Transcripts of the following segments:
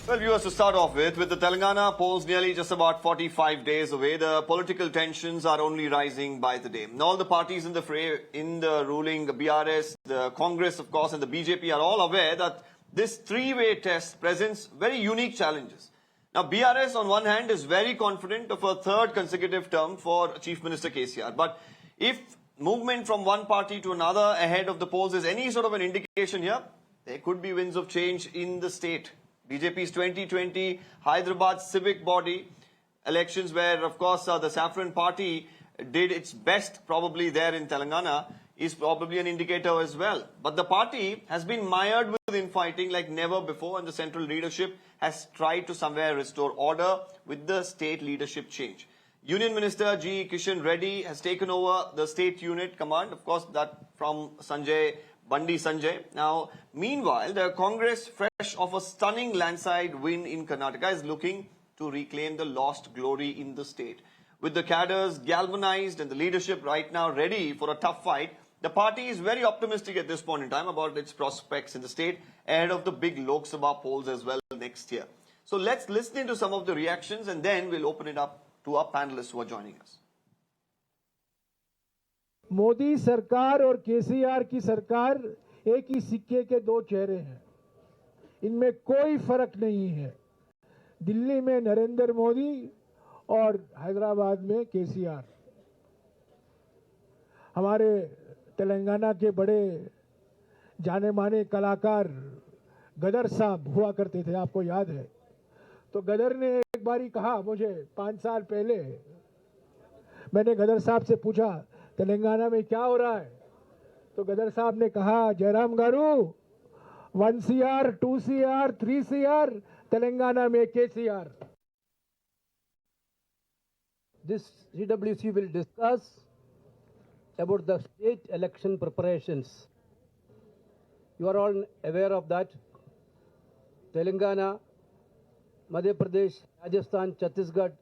Well, viewers, to start off with the Telangana polls nearly just about 45 days away, the political tensions are only rising by the day. And all the parties in the fray, in the ruling BRS, the Congress, of course, and the BJP are all aware that this three-way test presents very unique challenges. Now, BRS on one hand is very confident of a third consecutive term for Chief Minister KCR. But if movement from one party to another ahead of the polls is any sort of an indication here, there could be winds of change in the state. BJP's 2020 Hyderabad civic body elections, where of course the Saffron party did its best probably there in Telangana, is probably an indicator as well. But the party has been mired with infighting like never before, and the central leadership has tried to somewhere restore order with the state leadership change. Union Minister G. Kishan Reddy has taken over the state unit command, of course that from Bandi Sanjay. Now, meanwhile, the Congress, fresh off a stunning landslide win in Karnataka, is looking to reclaim the lost glory in the state. With the cadres galvanized and the leadership right now ready for a tough fight, the party is very optimistic at this point in time about its prospects in the state ahead of the big Lok Sabha polls as well next year. So let's listen into some of the reactions and then we'll open it up to our panelists who are joining us. Modi सरकार और केसीआर की सरकार एक ही सिक्के के दो चेहरे हैं। इनमें कोई फर्क नहीं है। दिल्ली में नरेंद्र मोदी और हैदराबाद में केसीआर। हमारे तेलंगाना के बड़े जाने माने कलाकार गदर साहब हुआ करते थे, आपको याद है? तो गदर ने एक बारी कहा मुझे 5 साल पहले, मैंने गदर साहब से पूछा तेलंगाना में क्या हो रहा है? तो गदर साहब ने कहा, जयराम गारू 1 CR, 2 CR, 3 CR, तेलंगाना में KCR. This CWC will discuss about the state election preparations. You are all aware of that. Telangana, Madhya Pradesh, Rajasthan, Chhattisgarh,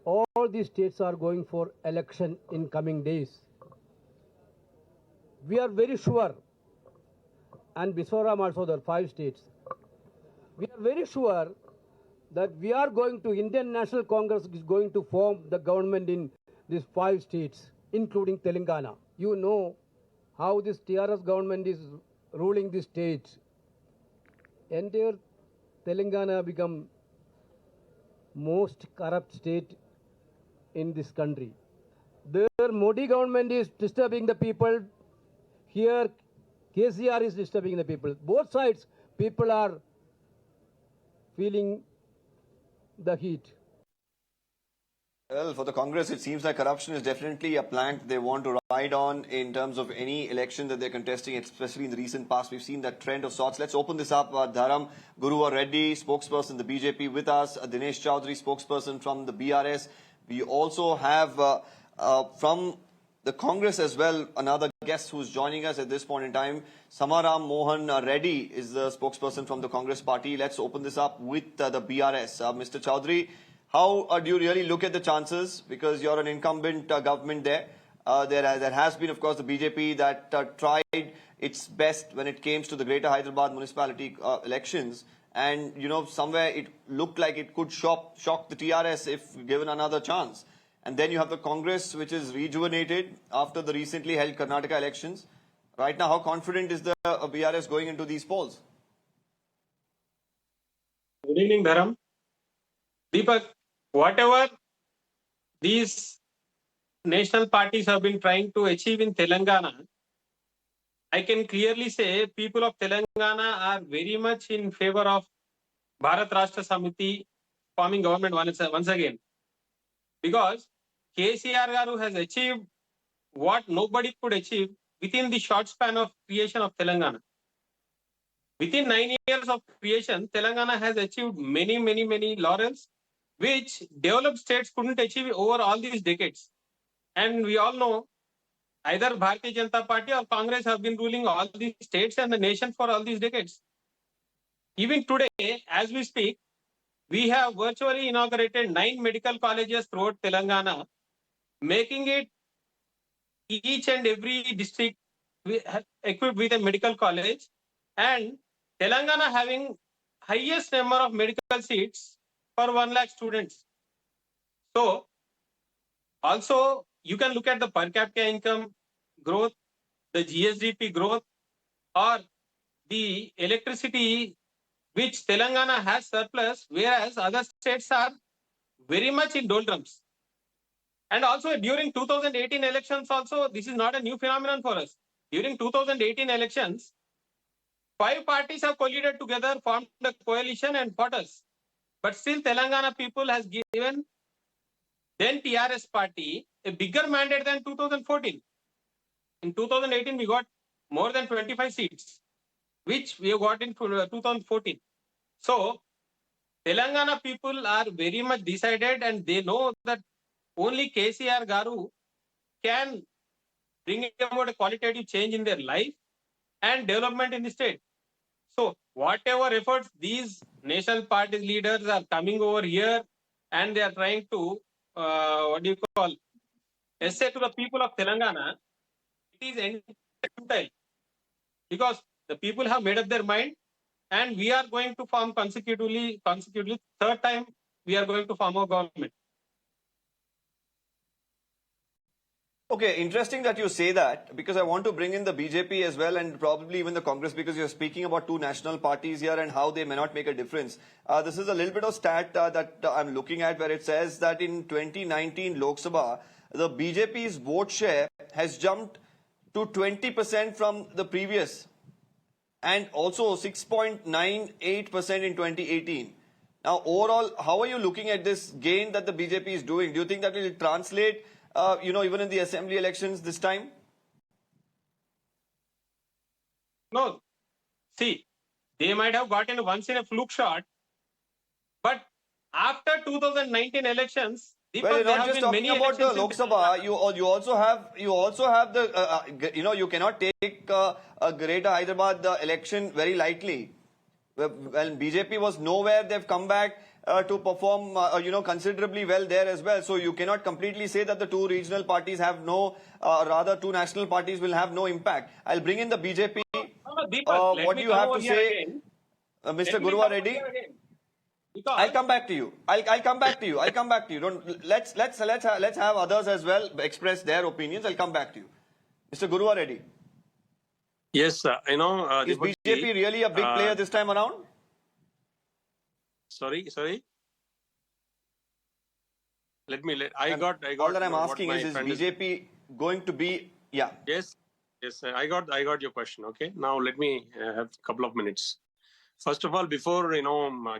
all these states are going for election in coming days. We are very sure, and Mizoram also, the 5 states, we are very sure that we are going to, Indian National Congress is going to form the government in these 5 states, including Telangana. You know how this TRS government is ruling the states. Entire Telangana become most corrupt state in this country. There Modi government is disturbing the people. Here KCR is disturbing the people. Both sides people are feeling the heat. Well, for the Congress, it seems like corruption is definitely a plank they want to ride on in terms of any election that they're contesting, especially in the recent past. We've seen that trend of sorts. Let's open this up. Dharam Gurua Reddy, spokesperson the BJP with us. Dinesh Chowdhury, spokesperson from the BRS. We also have from the Congress as well, another guest who's joining us at this point in time. Ram Mohan Reddy is the spokesperson from the Congress party. Let's open this up with the BRS. Mr. Chowdhury, how do you really look at the chances? Because you're an incumbent government there. There has been, of course, the BJP that tried its best when it came to the Greater Hyderabad municipality elections. And, you know, somewhere it looked like it could shock the TRS if given another chance. And then you have the Congress, which is rejuvenated after the recently held Karnataka elections. Right now, how confident is the BRS going into these polls? Good evening, Dharam. Deepak, whatever these national parties have been trying to achieve in Telangana, I can clearly say people of Telangana are very much in favor of Bharat Rashtra Samiti forming government once again. Because KCR Garu has achieved what nobody could achieve within the short span of creation of Telangana. Within 9 years of creation, Telangana has achieved many laurels, which developed states couldn't achieve over all these decades. And we all know either Bharatiya Janata Party or Congress have been ruling all these states and the nation for all these decades. Even today, as we speak, we have virtually inaugurated 9 medical colleges throughout Telangana, making it each and every district equipped with a medical college. And Telangana having highest number of medical seats per 1 lakh students. So also you can look at the per capita income growth, the GSDP growth, or the electricity which Telangana has surplus, whereas other states are very much in doldrums. And also during 2018 elections also, this is not a new phenomenon for us. During 2018 elections, 5 parties have colluded together, formed a coalition and fought us. But still Telangana people has given then TRS party a bigger mandate than 2014. In 2018, we got more than 25 seats, which we got in 2014. So Telangana people are very much decided and they know that only KCR Garu can bring about a qualitative change in their life and development in the state. So whatever efforts these national party leaders are coming over here and they are trying to, essay to the people of Telangana, it is futile because the people have made up their mind and we are going to form consecutively, third time we are going to form a government. Okay, interesting that you say that because I want to bring in the BJP as well and probably even the Congress because you're speaking about two national parties here and how they may not make a difference. This is a little bit of stat that I'm looking at where it says that in 2019 Lok Sabha, the BJP's vote share has jumped to 20% from the previous and also 6.98% in 2018. Now, overall, how are you looking at this gain that the BJP is doing? Do you think that will translate even in the assembly elections this time? No, see, they might have gotten once in a fluke shot, but after 2019 elections, Well, you're there not have just been talking many about the elections in Lok Sabha. You also have the you cannot take a Greater Hyderabad election very lightly. Well, BJP was nowhere. They've come back to perform considerably well there as well. So you cannot completely say that the two regional parties have no, rather two national parties will have no impact. I'll bring in the BJP. No, Deepak, let What me do you come have over to here say, again. Mr. Let me Guruva come over Reddy? here again. Because I'll come back to you. I'll come back to you. I'll come back to you. Don't let's have others as well express their opinions. I'll come back to you, Mr. Guruva Reddy. Yes, Is Deepak BJP ji, really a big player this time around? sorry. All that I'm what asking my is friend BJP going to be? Yeah. Yes, I got your question. Okay, now let me have a couple of minutes. First of all, before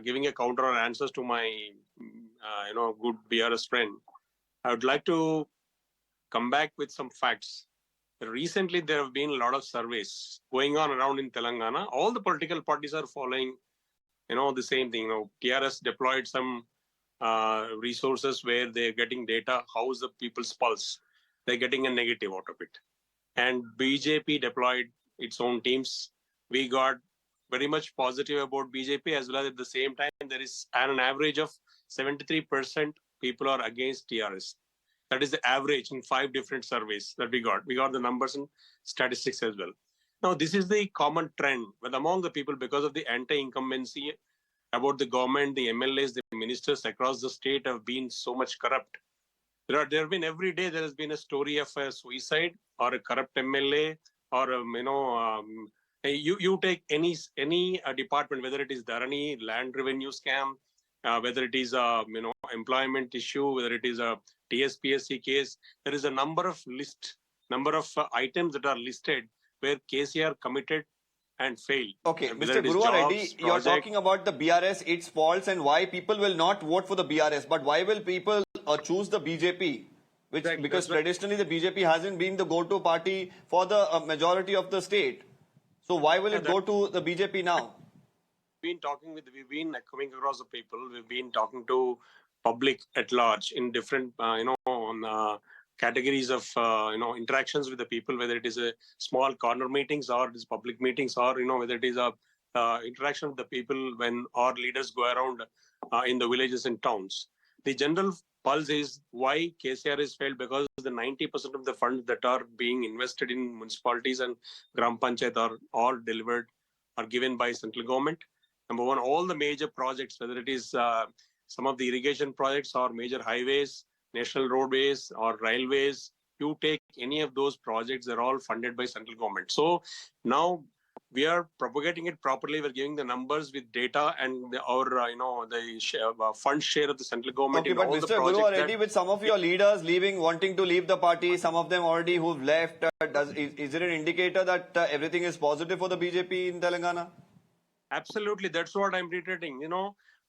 giving a counter or answers to my good BRS friend, I would like to come back with some facts. Recently, there have been a lot of surveys going on around in Telangana. All the political parties are following, the same thing. TRS deployed some resources where they're getting data. How's the people's pulse? They're getting a negative out of it. And BJP deployed its own teams. We got very much positive about BJP as well as at the same time, there is an average of 73% people are against TRS. That is the average in 5 different surveys that we got. We got the numbers and statistics as well. Now, this is the common trend, but among the people, because of the anti-incumbency about the government, the MLAs, the ministers across the state have been so much corrupt. There have been every day there has been a story of a suicide or a corrupt MLA or you take any department, whether it is Dharani, land revenue scam, whether it is a employment issue, whether it is a TSPSC case, there is a number of items that are listed where KCR committed and failed. Okay, Whether Mr. it is Guruva jobs, Reddy, you're project, talking about the BRS, its faults, and why people will not vote for the BRS. But why will people choose the BJP? Exactly, Because that's right. traditionally the BJP hasn't been the go-to party for the majority of the state. So why will it go to the BJP now? We've been coming across the people. We've been talking to public at large in different, categories of, interactions with the people, whether it is a small corner meetings or it is public meetings or, whether it is a interaction with the people when our leaders go around in the villages and towns. The general pulse is why KCR is failed because the 90% of the funds that are being invested in municipalities and Gram Panchayat are all delivered are given by central government. Number one, all the major projects, whether it is some of the irrigation projects or major highways, national roadways or railways, you take any of those projects, they're all funded by central government. So now we are propagating it properly. We're giving the numbers with data and our, the fund share of the central government. Okay, in but all the Mr. Guru projects already with some of your leaders leaving, wanting to leave the party, some of them already who've left, is it an indicator that everything is positive for the BJP in Telangana? Absolutely, that's what I'm reiterating.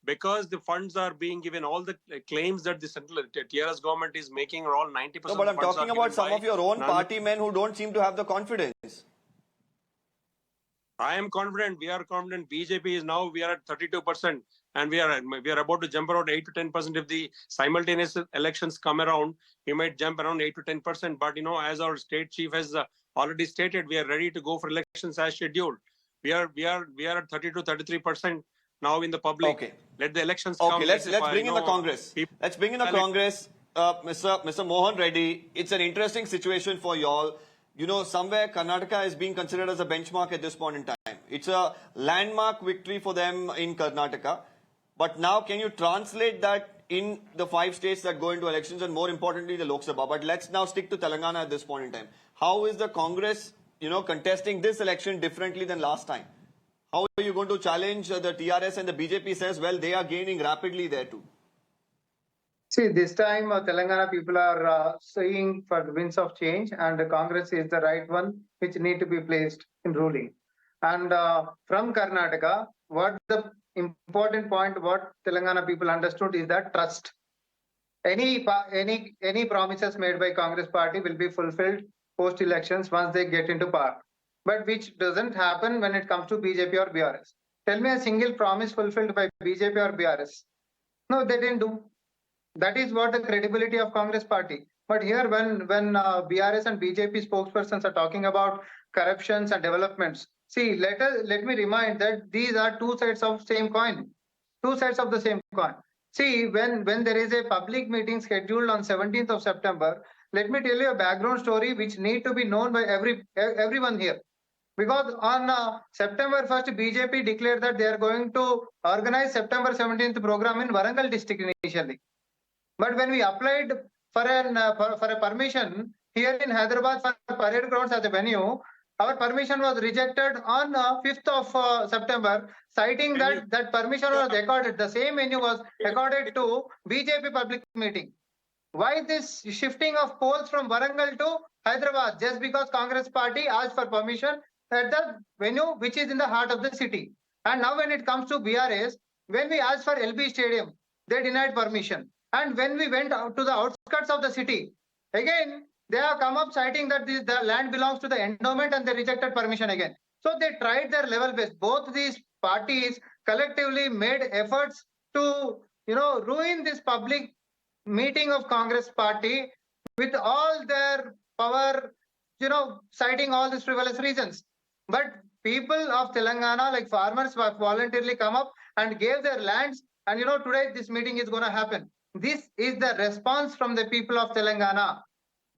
Because the funds are being given, all the claims that the central TRS government is making are all 90%. No, but I'm funds talking are about given some by of your own non- party men who don't seem to have the confidence. I am confident. We are confident. BJP is now, we are at 32%, and we are about to jump around 8 to 10%. If the simultaneous elections come around, we might jump around 8 to 10%. But as our state chief has already stated, we are ready to go for elections as scheduled. We are at 30 to 33% now in the public. Okay. Let the elections come. Okay, let's bring in the Congress. Let's bring in the Congress. Mr. Mohan Reddy, it's an interesting situation for y'all. Somewhere Karnataka is being considered as a benchmark at this point in time. It's a landmark victory for them in Karnataka. But now, can you translate that in the 5 states that go into elections and more importantly, the Lok Sabha? But let's now stick to Telangana at this point in time. How is the Congress, contesting this election differently than last time? How are you going to challenge the TRS and the BJP says, well, they are gaining rapidly there too? See, this time Telangana people are saying for the winds of change, and the Congress is the right one which need to be placed in ruling. And from Karnataka, what the important point what Telangana people understood is that trust. Any promises made by Congress party will be fulfilled post elections once they get into power, but which doesn't happen when it comes to BJP or BRS. Tell me a single promise fulfilled by BJP or BRS. No, they didn't do. That is what the credibility of Congress party. But here, when BRS and BJP spokespersons are talking about corruptions and developments, see, let me remind that these are two sides of same coin, two sides of the same coin. See, when there is a public meeting scheduled on 17th of September, let me tell you a background story which need to be known by everyone here. Because on September 1st, BJP declared that they are going to organize September 17th program in Warangal district initially. But when we applied for a permission here in Hyderabad for parade grounds as a venue, our permission was rejected on 5th of September, citing that permission was accorded. The same venue was accorded to BJP public meeting. Why this shifting of polls from Warangal to Hyderabad? Just because Congress party asked for permission at the venue which is in the heart of the city. And now when it comes to BRS, when we asked for LB Stadium, they denied permission. And when we went out to the outskirts of the city, again, they have come up citing that the land belongs to the endowment and they rejected permission again. So they tried their level best. Both these parties collectively made efforts to, ruin this public meeting of Congress party with all their power, citing all these frivolous reasons. But people of Telangana, like farmers, have voluntarily come up and gave their lands. And today this meeting is going to happen. This is the response from the people of Telangana.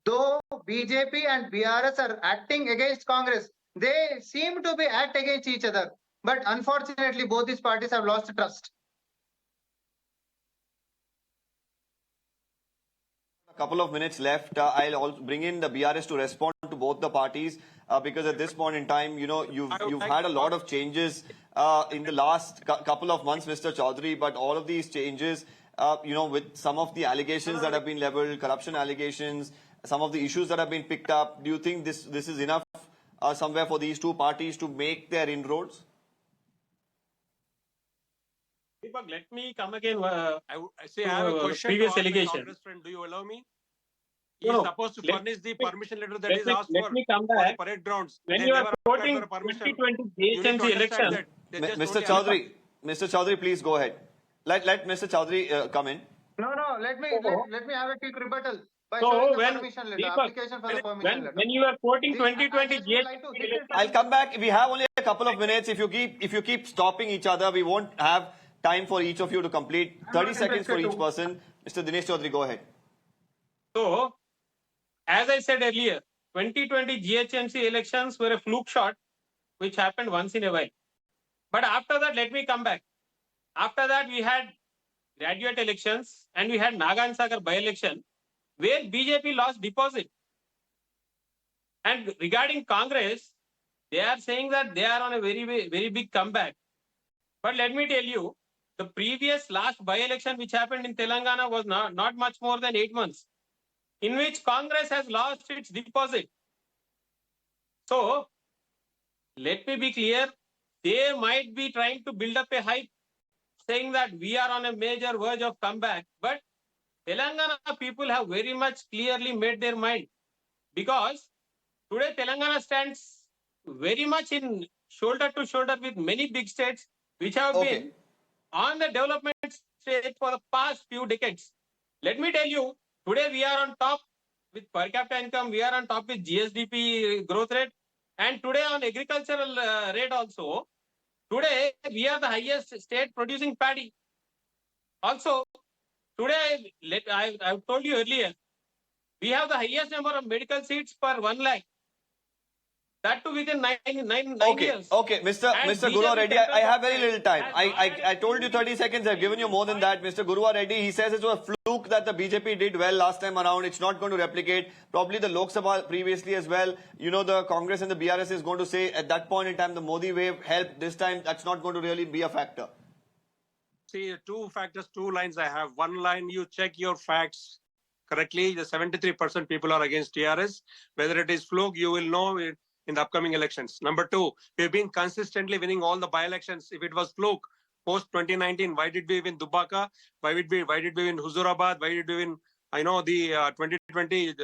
Though BJP and BRS are acting against Congress, they seem to be act against each other. But unfortunately, both these parties have lost trust. A couple of minutes left. I'll also bring in the BRS to respond to both the parties because at this point in time, you've had a lot of changes in the last couple of months, Mr. Chowdhury. But all of these changes, with some of the allegations that have been leveled, corruption allegations, some of the issues that have been picked up, do you think this is enough somewhere for these two parties to make their inroads? Deepak, let me come again. I have a question previous to ask my allegation. Congress friend. Do you allow me? He No, is supposed to furnish the permission letter that let is me- asked let for, me come for the back. parade grounds. When They you are never applied quoting for a permission. 2020 You need to GHMC understand election, that. They just Mr. only Mr. Chowdhury, please go ahead. Let Mr. Chowdhury come in. No, let me have a quick rebuttal by So showing the when permission letter, Deepak, application for the permission letter. when you are quoting This- 2020 I just would like to- GHMC election, I'll come back. We have only a couple of minutes. If you keep stopping each other, we won't have time for each of you to complete. 30 seconds for each person. Mr. Dinesh Chowdhury, go ahead. So, as I said earlier, 2020 GHMC elections were a fluke shot which happened once in a while. But after that, let me come back. After that, we had graduate elections and we had Nagan Sagar by-election where BJP lost deposit. And regarding Congress, they are saying that they are on a very big comeback. But let me tell you, the previous last by-election which happened in Telangana was not much more than 8 months, in which Congress has lost its deposit. So, let me be clear, they might be trying to build up a hype, saying that we are on a major verge of comeback. But Telangana people have very much clearly made their mind, because today Telangana stands very much in shoulder to shoulder with many big states which have Okay. been on the development stage for the past few decades. Let me tell you, today we are on top with per capita income, we are on top with GSDP growth rate, and today on agricultural rate also, today we are the highest state producing paddy. Also, today, I've told you earlier, we have the highest number of medical seats per 1 lakh. That too within nine Okay, years. okay, Mr. And Guru Reddy, I have very little time. has I told you 30 seconds. I've given you more than that. Mr. Guru Reddy, he says it was a fluke that the BJP did well last time around. It's not going to replicate. Probably the Lok Sabha previously as well. You know, the Congress and the BRS is going to say at that point in time the Modi wave helped. This time that's not going to really be a factor. See, two factors, two lines I have. One line, you check your facts correctly. The 73% people are against TRS. Whether it is fluke, you will know it in the upcoming elections. Number two, we've been consistently winning all the by-elections. If it was fluke, post 2019, why did we win Dubaka? Why did we win Huzurabad? Why did we win, I know, the 2020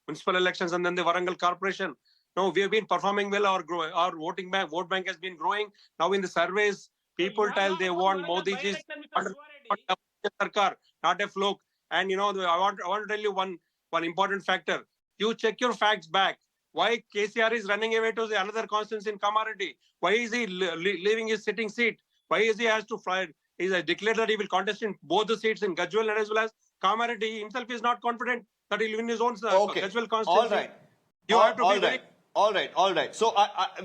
municipal elections and then the Warangal Corporation? No, we have been performing well. Our vote bank has been growing. Now in the surveys, people tell they want Modi ji's not a fluke. And you know, I want to tell you one important factor. You check your facts back. Why KCR is running away to another constituency in Kamaradi? Why is he leaving his sitting seat? Why is he has to fly? He has declared that he will contest in both the seats in Gajwal as well as Kamaradi. He himself is not confident that he will win his own Gajwal constituency. All right. You have to be very... All right. So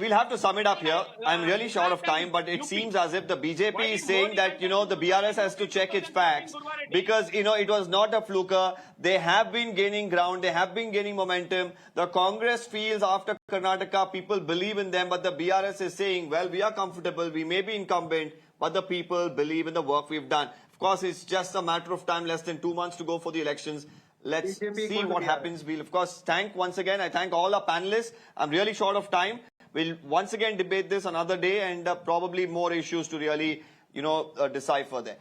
we'll have to sum it up here. I'm really short of time, but it seems as if the BJP is saying that, you know, the BRS has to check its facts because, you know, it was not a fluker. They have been gaining ground. They have been gaining momentum. The Congress feels after Karnataka, people believe in them, but the BRS is saying, well, we are comfortable. We may be incumbent, but the people believe in the work we've done. Of course, it's just a matter of time, less than 2 months to go for the elections. Let's see what happens. We'll, of course, thank once again. I thank all our panelists. I'm really short of time. We'll once again debate this another day and probably more issues to really, you know, decipher there.